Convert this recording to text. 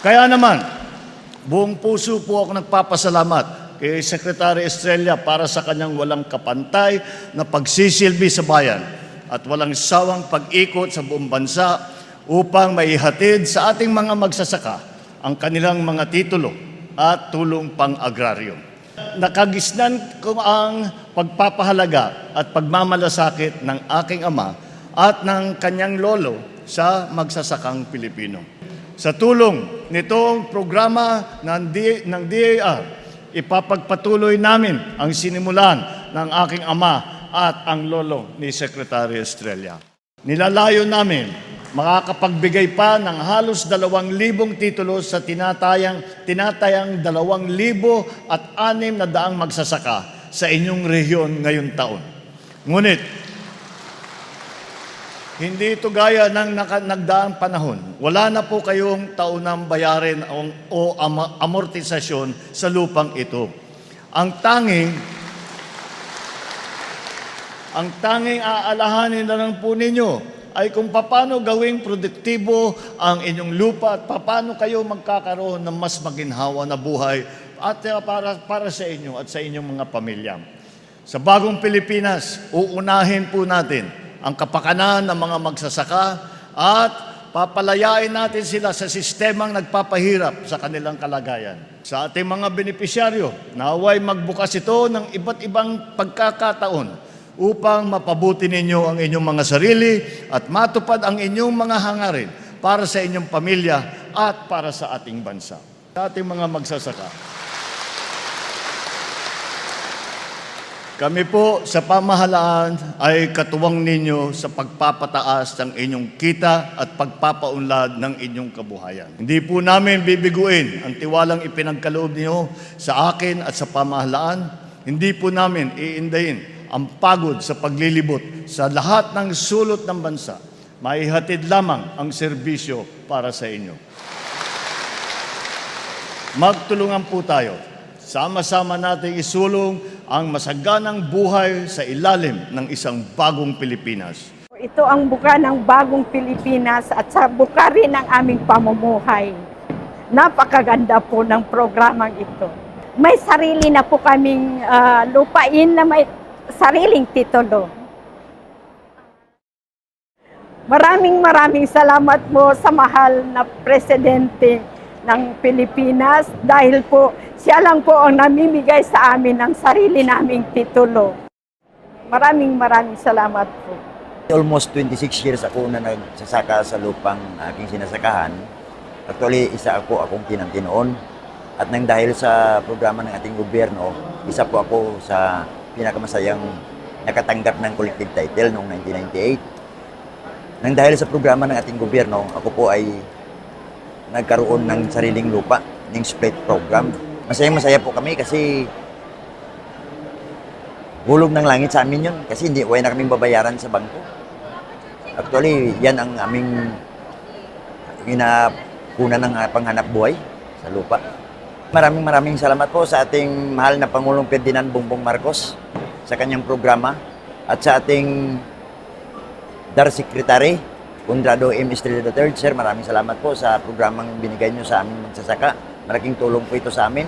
Kaya naman, buong puso po ako nagpapasalamat kay Secretary Estrella para sa kanyang walang kapantay na pagsisilbi sa bayan at walang sawang pag-ikot sa buong bansa upang maihatid sa ating mga magsasaka ang kanilang mga titulo at tulong pang-agraryo. Nakagisnan ko ang pagpapahalaga at pagmamalasakit ng aking ama at ng kanyang lolo sa magsasakang Pilipino. Sa tulong nitong programa ng DAR, ipapagpatuloy namin ang sinimulan ng aking ama at ang lolo ni Secretary Estrella. Nilalayo namin makakapagbigay pa ng halos 2,000 titulo sa tinatayang 2,600 magsasaka sa inyong rehiyon ngayong taon. Ngunit, hindi ito gaya ng nagdaang panahon. Wala na po kayong taunang bayarin o amortisasyon sa lupang ito. Ang tanging aalahanin na lang po ninyo ay kung paano gawing produktibo ang inyong lupa at paano kayo magkakaroon ng mas maginhawa na buhay at para sa inyo at sa inyong mga pamilya. Sa bagong Pilipinas, uunahin po natin ang kapakanan ng mga magsasaka at papalayain natin sila sa sistemang nagpapahirap sa kanilang kalagayan. Sa ating mga benepisyaryo, naway magbukas ito ng iba't ibang pagkakataon upang mapabuti ninyo ang inyong mga sarili at matupad ang inyong mga hangarin para sa inyong pamilya at para sa ating bansa. Sa ating mga magsasaka, kami po sa pamahalaan ay katuwang ninyo sa pagpapataas ng inyong kita at pagpapaunlad ng inyong kabuhayan. Hindi po namin bibiguin ang tiwalang ipinagkaloob niyo sa akin at sa pamahalaan. Hindi po namin iindayin ang pagod sa paglilibot sa lahat ng sulot ng bansa. Maihatid lamang ang serbisyo para sa inyo. Magtulungan po tayo. Sama-sama nating isulong ang masaganang buhay sa ilalim ng isang bagong Pilipinas. Ito ang buka ng bagong Pilipinas at sa buka rin ng aming pamumuhay. Napakaganda po ng programang ito. May sarili na po kaming lupain na may sariling titulo. Maraming salamat po sa mahal na Presidente ng Pilipinas dahil po siya lang po ang namimigay sa amin ng sarili naming titulo. Maraming salamat po. Almost 26 years ako na nagsasaka sa lupang aking sinasakahan. Actually, isa akong kinantinoon. At nang dahil sa programa ng ating gobyerno, isa po ako sa pinakamasayang nakatanggap ng collective title noong 1998. Nang dahil sa programa ng ating gobyerno, ako po ay nagkaroon ng sariling lupa, ng split program. Masaya po kami kasi hulog ng langit sa amin yun kasi wala na kaming babayaran sa bangko. Actually, yan ang aming inapunan ng panghanap buhay sa lupa. Maraming salamat po sa ating mahal na Pangulong Ferdinand Bongbong Marcos sa kanyang programa at sa ating DAR Secretary, Conrado M. Estrella III. Sir, maraming salamat po sa programang binigay niyo sa aming magsasaka. Malaking tulong po ito sa amin.